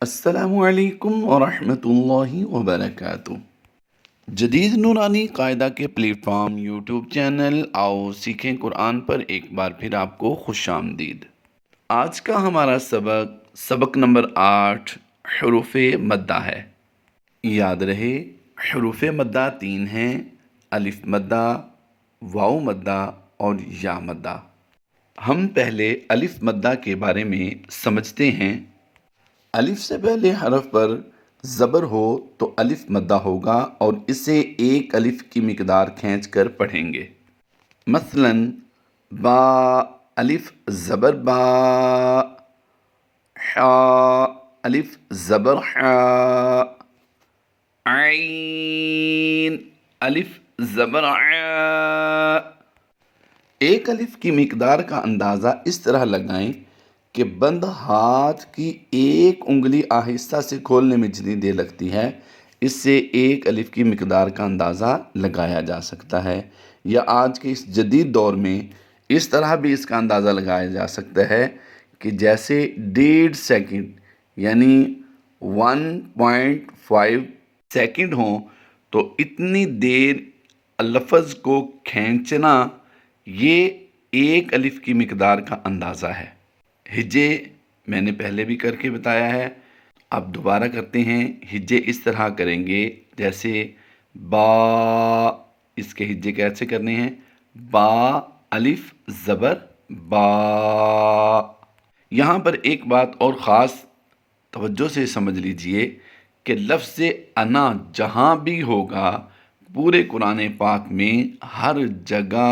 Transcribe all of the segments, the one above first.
السلام علیکم ورحمۃ اللہ وبرکاتہ۔ جدید نورانی قاعدہ کے پلیٹ فارم یوٹیوب چینل آؤ سیکھیں قرآن پر ایک بار پھر آپ کو خوش آمدید۔ آج کا ہمارا سبق نمبر 8 حروف مدہ ہے۔ یاد رہے حروف مدہ 3 ہیں: الف مدہ، واو مدہ اور یا مدہ۔ ہم پہلے الف مدہ کے بارے میں سمجھتے ہیں۔ الف سے پہلے حرف پر زبر ہو تو الف مدہ ہوگا اور اسے ایک الف کی مقدار کھینچ کر پڑھیں گے۔ مثلا با، الف زبر با، حا، الف زبر حا، عین، الف زبر عا۔ ایک الف کی مقدار کا اندازہ اس طرح لگائیں کہ بند ہاتھ کی ایک انگلی آہستہ سے کھولنے میں جتنی دیر لگتی ہے، اس سے ایک الف کی مقدار کا اندازہ لگایا جا سکتا ہے۔ یا آج کے اس جدید دور میں اس طرح بھی اس کا اندازہ لگایا جا سکتا ہے کہ جیسے 1.5 سیکنڈ یعنی 1.5 سیکنڈ ہوں تو اتنی دیر لفظ کو کھینچنا یہ ایک الف کی مقدار کا اندازہ ہے۔ ہجے میں نے پہلے بھی کر کے بتایا ہے، اب دوبارہ کرتے ہیں۔ ہجے اس طرح کریں گے جیسے با، اس کے ہجے کیسے کرنے ہیں؟ با، الف زبر با۔ یہاں پر ایک بات اور خاص توجہ سے سمجھ لیجئے کہ لفظ انا جہاں بھی ہوگا پورے قرآن پاک میں ہر جگہ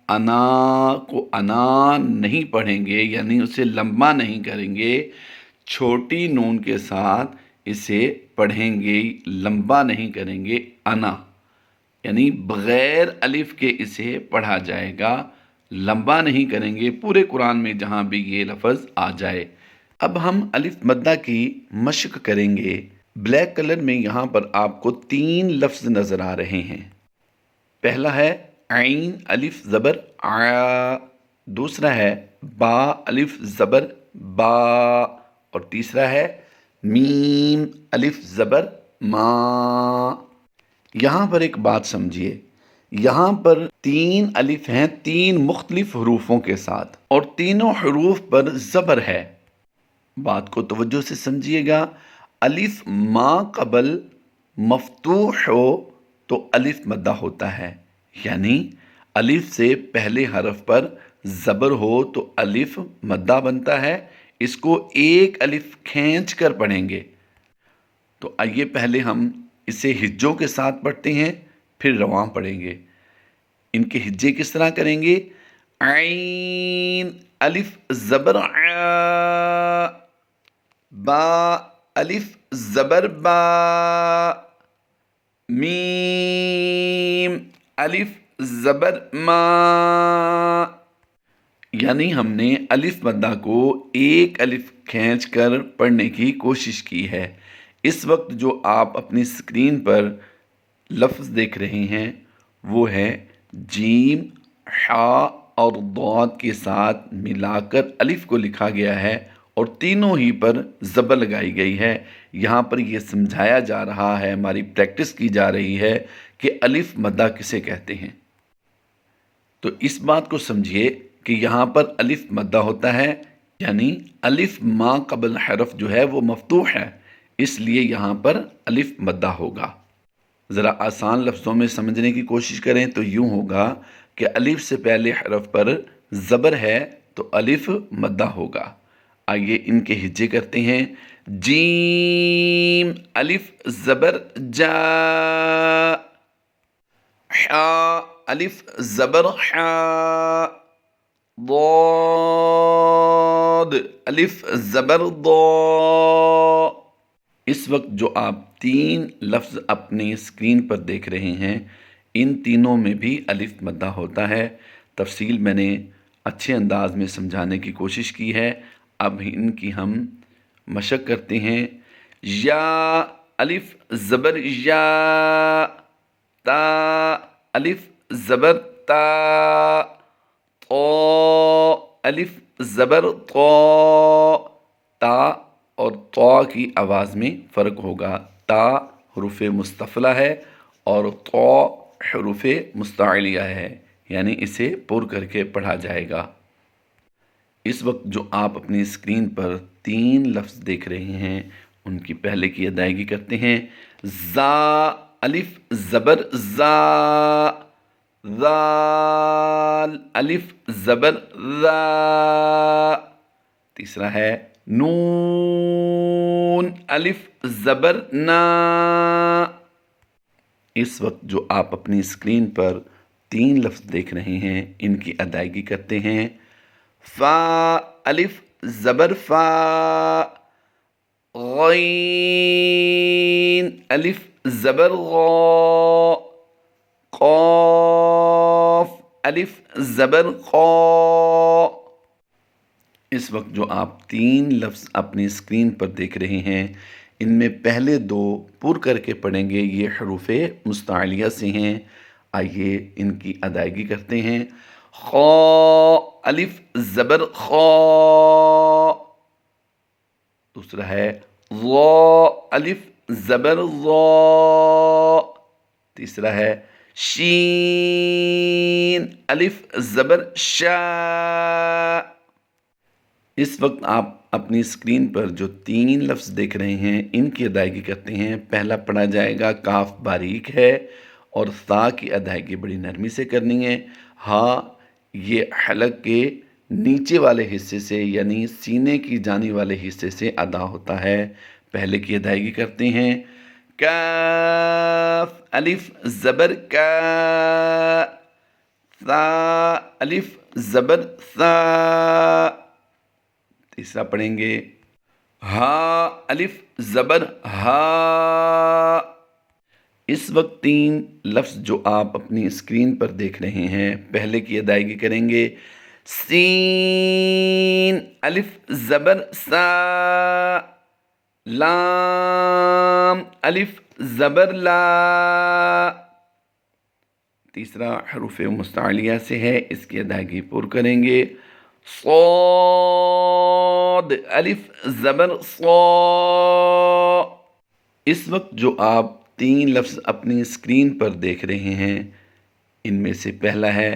انا کو انا نہیں پڑھیں گے، یعنی اسے لمبا نہیں کریں گے، چھوٹی نون کے ساتھ اسے پڑھیں گے، لمبا نہیں کریں گے۔ انا یعنی بغیر الف کے اسے پڑھا جائے گا، لمبا نہیں کریں گے، پورے قرآن میں جہاں بھی یہ لفظ آ جائے۔ اب ہم الف مدہ کی مشق کریں گے۔ بلیک کلر میں یہاں پر آپ کو 3 لفظ نظر آ رہے ہیں۔ پہلا ہے عین الف زبر عا، دوسرا ہے با الف زبر با، اور تیسرا ہے میم الف زبر ما۔ یہاں پر ایک بات سمجھیے، یہاں پر 3 الف ہیں 3 مختلف حروفوں کے ساتھ، اور تینوں حروف پر زبر ہے۔ بات کو توجہ سے سمجھیے گا۔ الف ما قبل مفتوح ہو تو الف مدہ ہوتا ہے، یعنی الف سے پہلے حرف پر زبر ہو تو الف مدہ بنتا ہے۔ اس کو ایک الف کھینچ کر پڑھیں گے۔ تو آئیے پہلے ہم اسے ہجوں کے ساتھ پڑھتے ہیں، پھر رواں پڑھیں گے۔ ان کے ہجے کس طرح کریں گے؟ عین الف زبر عا، با الف زبر با، میم الف زبر ما۔ یعنی ہم نے الف مدہ کو ایک الف کھینچ کر پڑھنے کی کوشش کی ہے۔ اس وقت جو آپ اپنی اسکرین پر لفظ دیکھ رہے ہیں وہ ہے جیم، حا اور ضاد کے ساتھ ملا کر الف کو لکھا گیا ہے اور تینوں ہی پر زبر لگائی گئی ہے۔ یہاں پر یہ سمجھایا جا رہا ہے، ہماری پریکٹس کی جا رہی ہے کہ الف مدہ کسے کہتے ہیں۔ تو اس بات کو سمجھیے کہ یہاں پر الف مدہ ہوتا ہے، یعنی الف ما قبل حرف جو ہے وہ مفتوح ہے، اس لیے یہاں پر الف مدہ ہوگا۔ ذرا آسان لفظوں میں سمجھنے کی کوشش کریں تو یوں ہوگا کہ الف سے پہلے حرف پر زبر ہے تو الف مدہ ہوگا۔ آئیے ان کے ہجے کرتے ہیں۔ جیم الف زبر جا، حا الف زبر حا، ضاد الف زبر ضا۔ اس وقت جو آپ 3 لفظ اپنی اسکرین پر دیکھ رہے ہیں، ان تینوں میں بھی الف مدہ ہوتا ہے۔ تفصیل میں نے اچھے انداز میں سمجھانے کی کوشش کی ہے۔ اب ان کی ہم مشق کرتے ہیں۔ یا الف زبر یا، تا الف زبر تا، طا الف زبر طا، تا اور طا کی آواز میں فرق ہوگا۔ تا حروف مستفلہ ہے اور طا حروف مستعلیہ ہے، یعنی اسے پر کر کے پڑھا جائے گا۔ اس وقت جو آپ اپنی اسکرین پر 3 لفظ دیکھ رہے ہیں ان کی پہلے کی ادائیگی کرتے ہیں۔ زا، الف زبر زا، ذال، الف زبر ذا۔ تیسرا ہے نون، الف زبر نا۔ اس وقت جو آپ اپنی اسکرین پر 3 لفظ دیکھ رہے ہیں ان کی ادائیگی کرتے ہیں۔ فا، الف زبر فا، غین، الف زبر غا، قاف، الف زبر قا۔ اس وقت جو آپ 3 لفظ اپنی اسکرین پر دیکھ رہے ہیں ان میں پہلے 2 پر کر کے پڑھیں گے، یہ حروف مستعلیہ سے ہیں۔ آئیے ان کی ادائیگی کرتے ہیں۔ خا، الف زبر خا۔ دوسرا ہے ظا، الف زبر ظا۔ تیسرا ہے شین، الف زبر شا۔ اس وقت آپ اپنی اسکرین پر جو 3 لفظ دیکھ رہے ہیں ان کی ادائیگی کرتے ہیں۔ پہلا پڑھا جائے گا، کاف باریک ہے اور سا کی ادائیگی بڑی نرمی سے کرنی ہے۔ ہاں یہ حلق کے نیچے والے حصے سے یعنی سینے کی جانے والے حصے سے ادا ہوتا ہے۔ پہلے کی ادائیگی کرتے ہیں۔ کاف، الف زبر کا، سا، الف زبر سا۔ تیسرا پڑھیں گے ہا، الف زبر ہا۔ اس وقت 3 لفظ جو آپ اپنی اسکرین پر دیکھ رہے ہیں پہلے کی ادائیگی کریں گے۔ سین، الف زبر سا، لام، الف زبر لا۔ تیسرا حروف مستعلیہ سے ہے، اس کی ادائیگی پر کریں گے۔ صاد، الف زبر صا۔ اس وقت جو آپ 3 لفظ اپنی اسکرین پر دیکھ رہے ہیں ان میں سے پہلا ہے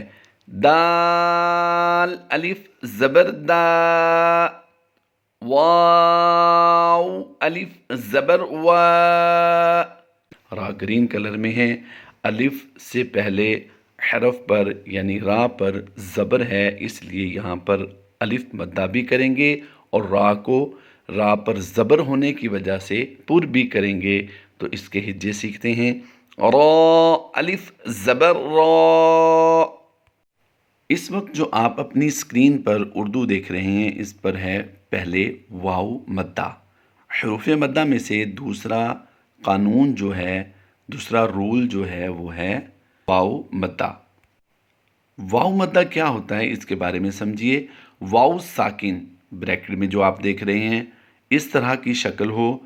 دال، الف زبر دا، واو، الف زبر وا۔ را گرین کلر میں ہے، الف سے پہلے حرف پر یعنی را پر زبر ہے، اس لیے یہاں پر الف مدہ بھی کریں گے اور را کو را پر زبر ہونے کی وجہ سے پر بھی کریں گے۔ تو اس کے ہجے سیکھتے ہیں۔ را، الف زبر را۔ اس وقت جو آپ اپنی اسکرین پر اردو دیکھ رہے ہیں اس پر ہے پہلے واو مدہ۔ حروف مدہ میں سے دوسرا قانون جو ہے، دوسرا رول جو ہے وہ ہے واو مدہ۔ واو مدہ کیا ہوتا ہے اس کے بارے میں سمجھیے۔ واو ساکن بریکٹ میں جو آپ دیکھ رہے ہیں اس طرح کی شکل ہو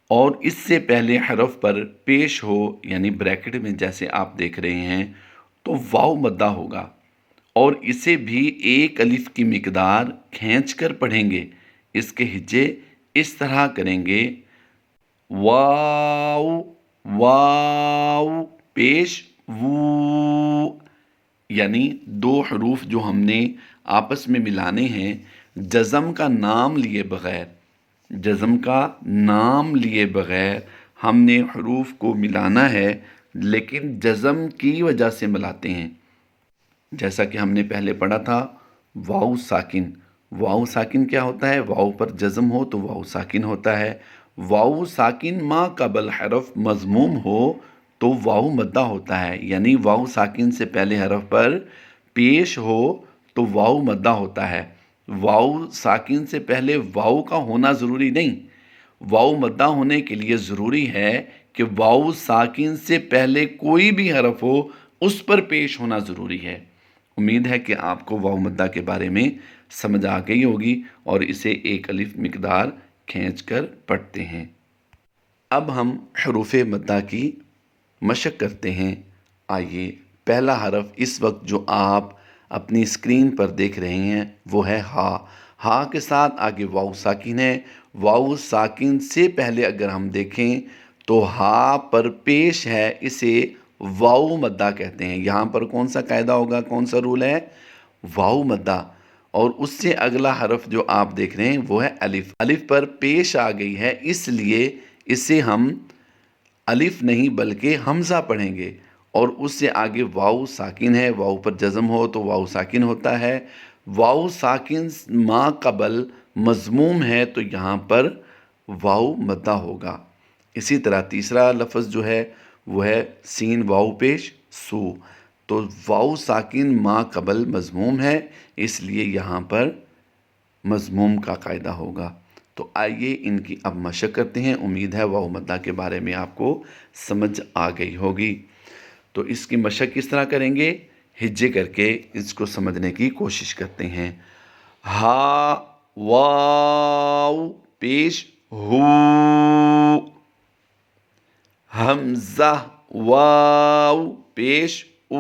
اور اس سے پہلے حرف پر پیش ہو یعنی بریکٹ میں جیسے آپ دیکھ رہے ہیں تو واو مدہ ہوگا، اور اسے بھی 1 الف کی مقدار کھینچ کر پڑھیں گے۔ اس کے ہجے اس طرح کریں گے، واو واو پیش وو، یعنی 2 حروف جو ہم نے آپس میں ملانے ہیں جزم کا نام لیے بغیر، جزم کا نام لیے بغیر ہم نے حروف کو ملانا ہے، لیکن جزم کی وجہ سے ملاتے ہیں۔ جیسا کہ ہم نے پہلے پڑھا تھا واو ساکن۔ واو ساکن کیا ہوتا ہے؟ واو پر جزم ہو تو واو ساکن ہوتا ہے۔ واو ساکن ما قبل حرف مضموم ہو تو واو مدہ ہوتا ہے، یعنی واو ساکن سے پہلے حرف پر پیش ہو تو واو مدہ ہوتا ہے۔ واو ساکن سے پہلے واو کا ہونا ضروری نہیں، واو مدہ ہونے کے لیے ضروری ہے کہ واو ساکن سے پہلے کوئی بھی حرف ہو اس پر پیش ہونا ضروری ہے۔ امید ہے کہ آپ کو واو مدہ کے بارے میں سمجھ آ گئی ہوگی اور اسے 1 الف مقدار کھینچ کر پڑھتے ہیں۔ اب ہم حروف مدہ کی مشق کرتے ہیں۔ آئیے پہلا حرف اس وقت جو آپ اپنی اسکرین پر دیکھ رہے ہیں وہ ہے ہا۔ ہا کے ساتھ آگے واو ساکن ہے، واو ساکن سے پہلے اگر ہم دیکھیں تو ہا پر پیش ہے، اسے واو مدہ کہتے ہیں۔ یہاں پر کون سا قاعدہ ہوگا، کون سا رول ہے، واو مدہ۔ اور اس سے اگلا حرف جو آپ دیکھ رہے ہیں وہ ہے الف، الف پر پیش آ گئی ہے، اس لیے اسے ہم الف نہیں بلکہ حمزہ پڑھیں گے، اور اس سے آگے واو ساکن ہے، واو پر جزم ہو تو واو ساکن ہوتا ہے، واو ساکن ما قبل مضموم ہے تو یہاں پر واو مدہ ہوگا۔ اسی طرح تیسرا لفظ جو ہے وہ ہے سین واو پیش سو، تو واو ساکن ما قبل مضموم ہے، اس لیے یہاں پر مضموم کا قاعدہ ہوگا۔ تو آئیے ان کی اب مشق کرتے ہیں، امید ہے واو مدہ کے بارے میں آپ کو سمجھ آ گئی ہوگی۔ تو اس کی مشق کس طرح کریں گے، ہجے کر کے اس کو سمجھنے کی کوشش کرتے ہیں۔ ہا واو پیش ہو، حمزہ واو پیش او،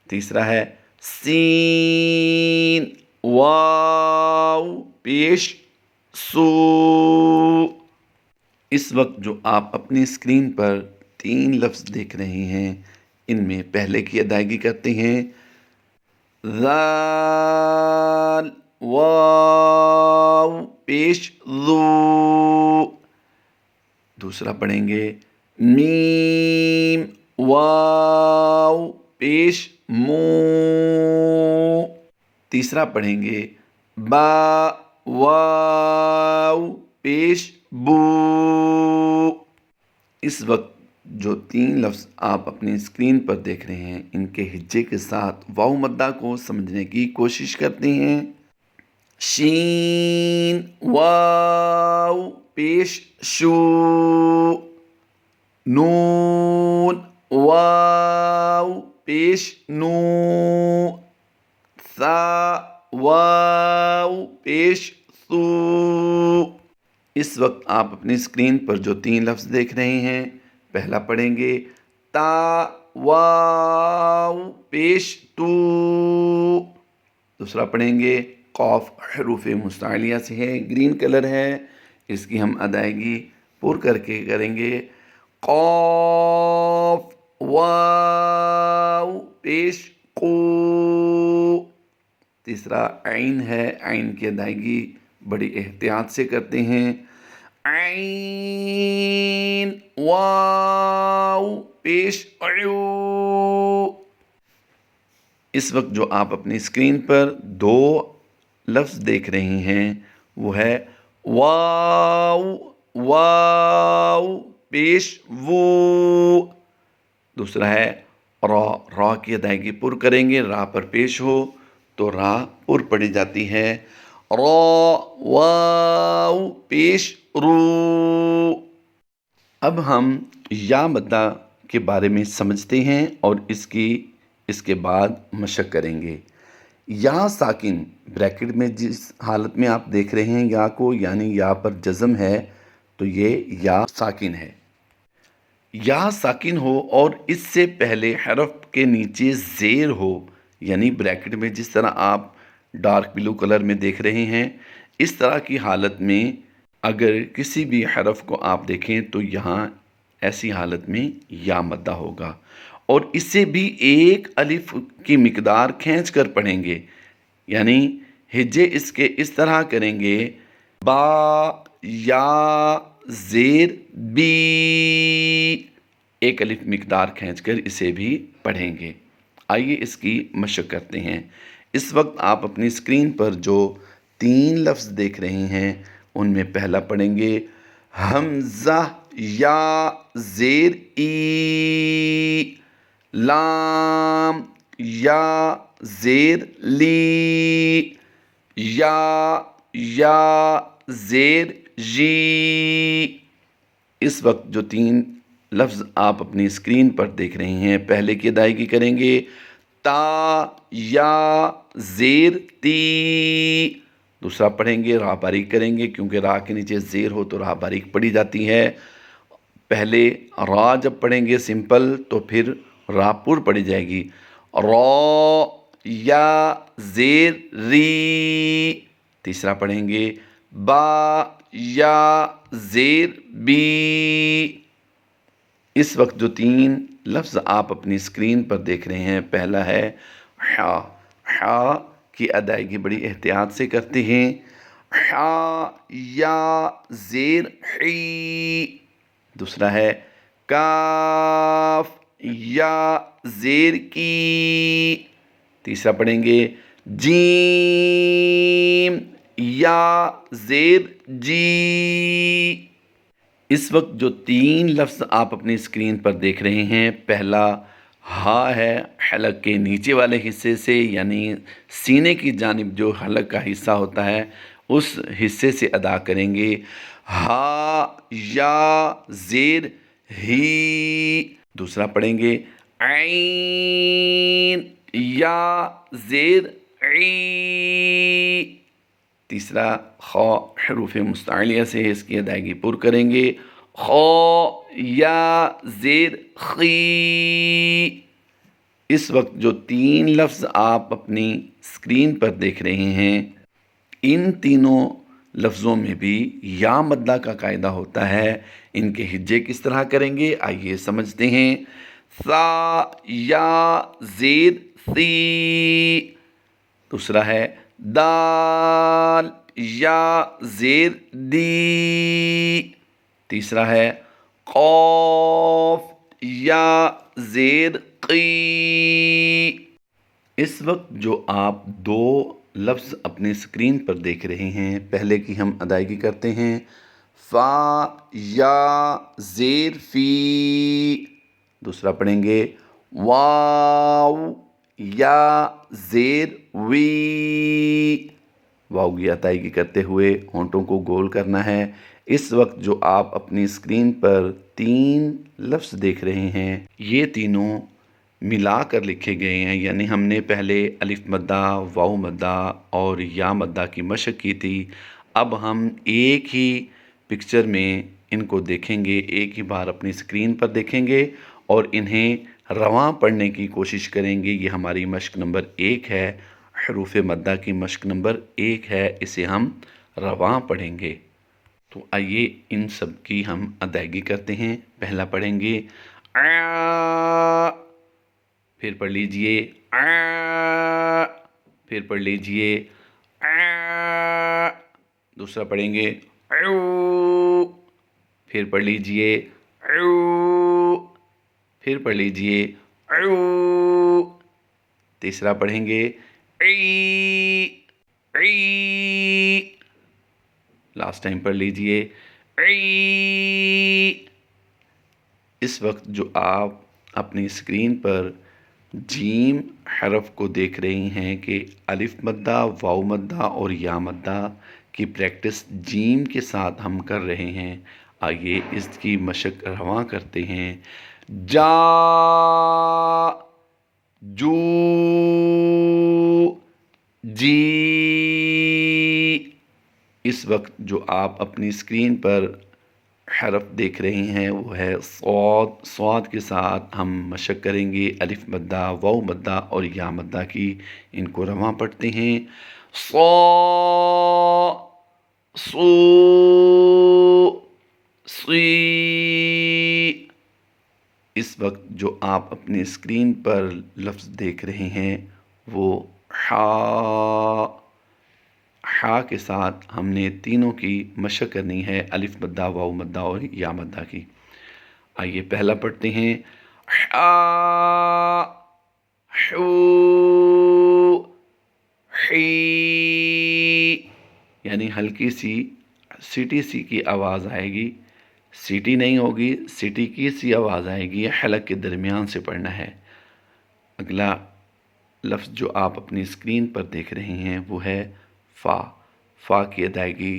تیسرا ہے سین واو پیش سو۔ اس وقت جو آپ اپنی اسکرین پر 3 لفظ دیکھ رہے ہیں، ان میں پہلے کی ادائیگی کرتے ہیں، ذال واو پیش ذو، دوسرا پڑھیں گے میم واو پیش مو، تیسرا پڑھیں گے با واو پیش بو۔ اس وقت جو 3 لفظ آپ اپنی اسکرین پر دیکھ رہے ہیں، ان کے ہجے کے ساتھ واو مدہ کو سمجھنے کی کوشش کرتے ہیں۔ شین واو پیش شو، نون واو پیش نو، ثا واو پیش ثو۔ اس وقت آپ اپنی اسکرین پر جو 3 لفظ دیکھ رہے ہیں، پہلا پڑھیں گے تا واو پیش تو، دوسرا پڑھیں گے قاف حروف مستعلیہ سے ہے، گرین کلر ہے، اس کی ہم ادائیگی پر کر کے کریں گے، قاف واو پیش قو، تیسرا عین ہے، عین کی ادائیگی بڑی احتیاط سے کرتے ہیں، عین واو پیش عیو۔ اس وقت جو آپ اپنی اسکرین پر 2 لفظ دیکھ رہے ہیں وہ ہے واو واو پیش وو، دوسرا ہے را، را کی ادائیگی پر کریں گے، را پر پیش ہو تو را پر پڑھی جاتی ہے، را واو پیش رو۔ اب ہم یا مدہ کے بارے میں سمجھتے ہیں اور اس کے بعد مشق کریں گے۔ یا ساکن بریکٹ میں جس حالت میں آپ دیکھ رہے ہیں یا کو، یعنی یا پر جزم ہے تو یہ یا ساکن ہے۔ یا ساکن ہو اور اس سے پہلے حرف کے نیچے زیر ہو، یعنی بریکٹ میں جس طرح آپ ڈارک بلو کلر میں دیکھ رہے ہیں، اس طرح کی حالت میں اگر کسی بھی حرف کو آپ دیکھیں تو یہاں ایسی حالت میں یا مدہ ہوگا، اور اسے بھی ایک الف کی مقدار کھینچ کر پڑھیں گے، یعنی ہجے اس کے اس طرح کریں گے، با یا زیر بی، ایک الف مقدار کھینچ کر اسے بھی پڑھیں گے۔ آئیے اس کی مشق کرتے ہیں۔ اس وقت آپ اپنی اسکرین پر جو 3 لفظ دیکھ رہے ہیں ان میں پہلا پڑھیں گے حمزہ یا زیر ای، لام یا زیر لی، یا زیر جی۔ اس وقت جو 3 لفظ آپ اپنی اسکرین پر دیکھ رہے ہیں، پہلے کی ادائیگی کریں گے تا یا زیر تی، دوسرا پڑھیں گے را باریک کریں گے، کیونکہ را کے نیچے زیر ہو تو را باریک پڑھی جاتی ہے۔ پہلے را جب پڑھیں گے سمپل تو پھر را پر پڑھی جائے گی، را یا زیر ری. تیسرا پڑھیں گے با یا زیر بی. اس وقت جو 3 لفظ آپ اپنی اسکرین پر دیکھ رہے ہیں، پہلا ہے حا. حا کی ادائیگی بڑی احتیاط سے کرتے ہیں. حا یا زیر حی. دوسرا ہے کاف یا زیر کی. تیسرا پڑھیں گے جیم یا زیر جی. اس وقت جو 3 لفظ آپ اپنی اسکرین پر دیکھ رہے ہیں، پہلا ہا ہے حلق کے نیچے والے حصے سے، یعنی سینے کی جانب جو حلق کا حصہ ہوتا ہے اس حصے سے ادا کریں گے. ہا یا زیر ہی. دوسرا پڑھیں گے عین یا زیر عی. تیسرا خا حروف مستعلیہ سے اس کی ادائیگی پر کریں گے. خا یا زیر خی. اس وقت جو 3 لفظ آپ اپنی اسکرین پر دیکھ رہے ہیں، ان تینوں لفظوں میں بھی یا مدہ کا قاعدہ ہوتا ہے. ان کے ہجے کس طرح کریں گے آئیے سمجھتے ہیں. سا یا زیر سی. دوسرا ہے دال یا زیر دی. تیسرا ہے قاف یا زیر قی. اس وقت جو آپ 2 لفظ اپنے اسکرین پر دیکھ رہے ہیں، پہلے کی ہم ادائیگی کرتے ہیں. فا یا زیر فی. دوسرا پڑھیں گے واو یا زیر وی. واو کی ادائیگی کرتے ہوئے ہونٹوں کو گول کرنا ہے. اس وقت جو آپ اپنی اسکرین پر 3 لفظ دیکھ رہے ہیں، یہ تینوں ملا کر لکھے گئے ہیں. یعنی ہم نے پہلے الف مدہ، واو مدہ اور یا مدہ کی مشق کی تھی. اب ہم ایک ہی پکچر میں ان کو دیکھیں گے، ایک ہی بار اپنی اسکرین پر دیکھیں گے اور انہیں رواں پڑھنے کی کوشش کریں گے. یہ ہماری مشق نمبر 1 ہے، حروف مدہ کی مشق نمبر 1 ہے. اسے ہم رواں پڑھیں گے. تو آئیے ان سب کی ہم ادائیگی کرتے ہیں. پہلا پڑھیں گے آ. پھر پڑھ لیجئے آ. پھر پڑھ لیجئے آ. دوسرا پڑھیں گے عو. پھر پڑھ لیجئے عو. پھر پڑھ لیجئے عو. تیسرا پڑھیں گے عی. عی. لاسٹ ٹائم پڑھ لیجئے عی. اس وقت جو آپ اپنی اسکرین پر جیم حرف کو دیکھ رہی ہیں کہ الف مدہ، واو مدہ اور یا مدہ کی پریکٹس جیم کے ساتھ ہم کر رہے ہیں. آئیے اس کی مشق رواں کرتے ہیں. جا جو جی. اس وقت جو آپ اپنی اسکرین پر حرف دیکھ رہے ہیں وہ ہے صاد. صاد کے ساتھ ہم مشق کریں گے الف مدہ، واو مدہ اور یا مدہ کی. ان کو رواں پڑھتے ہیں. صا صو صی. اس وقت جو آپ اپنی اسکرین پر لفظ دیکھ رہے ہیں وہ حا. حا کے ساتھ ہم نے تینوں کی مشق کرنی ہے، الف مدہ، واو مدہ اور یا مدہ کی. آئیے پہلا پڑھتے ہیں حا حو حی. یعنی ہلکی سی سیٹی سی کی آواز آئے گی. سیٹی نہیں ہوگی، سیٹی کی سی آواز آئے گی. حلق کے درمیان سے پڑھنا ہے. اگلا لفظ جو آپ اپنی اسکرین پر دیکھ رہے ہیں وہ ہے فا. فا کی ادائیگی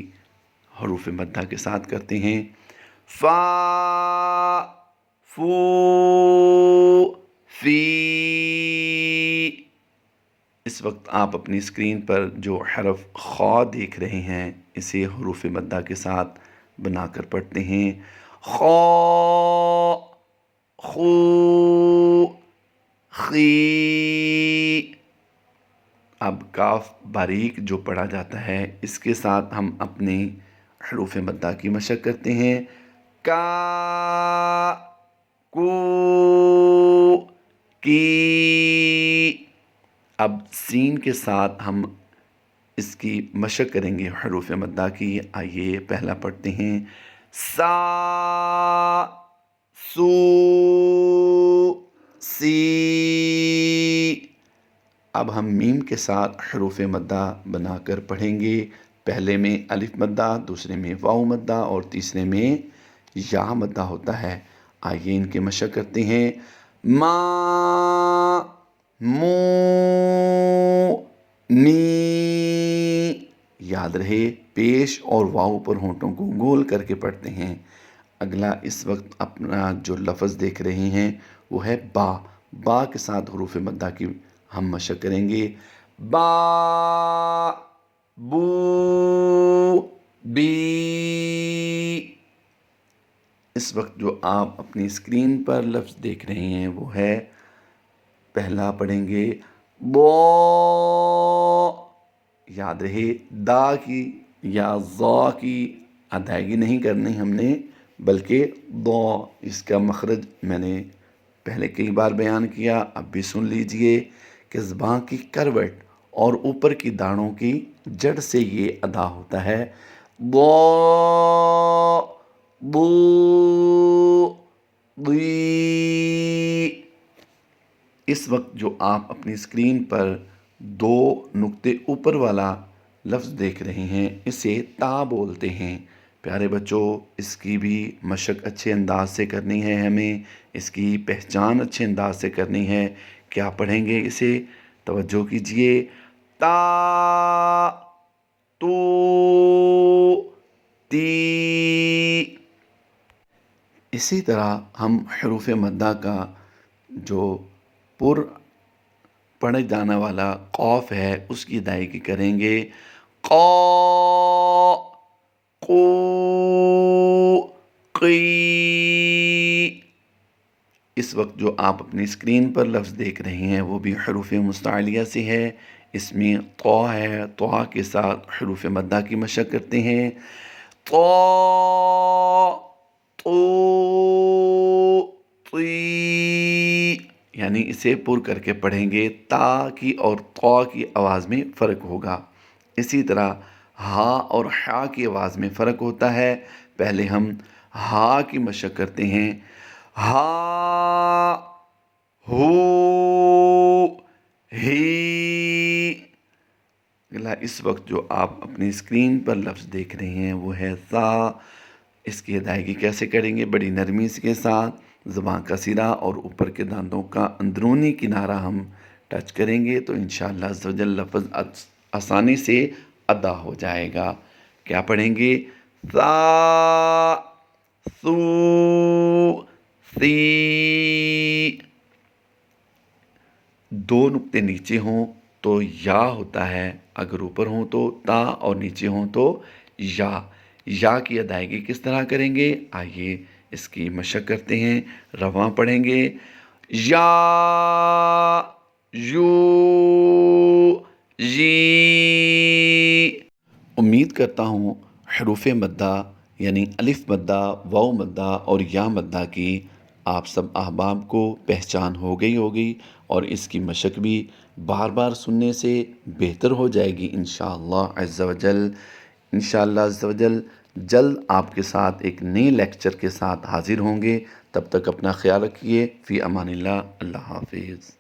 حروف مدہ کے ساتھ کرتے ہیں. فا فو فی. اس وقت آپ اپنی اسکرین پر جو حرف خا دیکھ رہے ہیں اسے حروف مدہ کے ساتھ بنا کر پڑھتے ہیں. خا خو خی. اب کاف باریک جو پڑھا جاتا ہے اس کے ساتھ ہم اپنے حروف مدہ کی مشق کرتے ہیں. کا، کو، کی. اب سین کے ساتھ ہم اس کی مشق کریں گے حروف مدہ کی. آئیے پہلا پڑھتے ہیں. سا، سو، سی. اب ہم میم کے ساتھ حروف مدہ بنا کر پڑھیں گے. پہلے میں الف مدہ، دوسرے میں واو مدہ اور تیسرے میں یا مدہ ہوتا ہے. آئیے ان کے مشق کرتے ہیں. ما، مو، می. یاد رہے پیش اور واو پر ہونٹوں کو گول کر کے پڑھتے ہیں. اگلا اس وقت اپنا جو لفظ دیکھ رہے ہیں وہ ہے با. با کے ساتھ حروف مدہ کی ہم مشق کریں گے. با، بو، بی. اس وقت جو آپ اپنی اسکرین پر لفظ دیکھ رہے ہیں وہ ہے، پہلا پڑھیں گے بو. یاد رہے دا کی یا ضا کی ادائیگی نہیں کرنی ہم نے، بلکہ دو. اس کا مخرج میں نے پہلے کئی بار بیان کیا، اب بھی سن لیجئے کہ زبان کی کروٹ اور اوپر کی داڑھوں کی جڑ سے یہ ادا ہوتا ہے. بو، بو، بی. اس وقت جو آپ اپنی اسکرین پر دو نقطے اوپر والا لفظ دیکھ رہے ہیں اسے تا بولتے ہیں. پیارے بچوں، اس کی بھی مشق اچھے انداز سے کرنی ہے ہمیں، اس کی پہچان اچھے انداز سے کرنی ہے. کیا پڑھیں گے اسے؟ توجہ کیجئے. تا، تو، تی. اسی طرح ہم حروف مدہ کا جو پر پڑھے جانے والا قاف ہے اس کی ادائیگی کریں گے. قا، قو، قی. اس وقت جو آپ اپنی اسکرین پر لفظ دیکھ رہے ہیں وہ بھی حروف مستعلیہ سے ہے. اس میں طا ہے، طا کے ساتھ حروف مدہ کی مشق کرتے ہیں. طا، طو، طی. یعنی اسے پر کر کے پڑھیں گے. تا کی اور طا کی آواز میں فرق ہوگا. اسی طرح ہا اور حا کی آواز میں فرق ہوتا ہے. پہلے ہم ہا کی مشق کرتے ہیں. ہا، ہو، ہی. اگلا اس وقت جو آپ اپنی اسکرین پر لفظ دیکھ رہے ہیں وہ ہے سا. اس کی ادائیگی کیسے کریں گے؟ بڑی نرمی کے ساتھ زبان کا سرا اور اوپر کے دانتوں کا اندرونی کنارہ ہم ٹچ کریں گے تو انشاءاللہ عز و جل لفظ آسانی سے ادا ہو جائے گا. کیا پڑھیں گے؟ سا، سو، سی. دو نقطے نیچے ہوں تو یا ہوتا ہے، اگر اوپر ہوں تو تا اور نیچے ہوں تو یا. یا کی ادائیگی کس طرح کریں گے؟ آئیے اس کی مشق کرتے ہیں. رواں پڑھیں گے. یا، یو، یی. امید کرتا ہوں حروف مدہ یعنی الف مدہ، واو مدہ اور یا مدہ کی آپ سب احباب کو پہچان ہو گئی ہوگی، اور اس کی مشق بھی بار بار سننے سے بہتر ہو جائے گی انشاءاللہ عز و جل. انشاءاللہ عز و جل جلد آپ کے ساتھ ایک نئے لیکچر کے ساتھ حاضر ہوں گے. تب تک اپنا خیال رکھیے. فی امان اللہ. اللہ حافظ.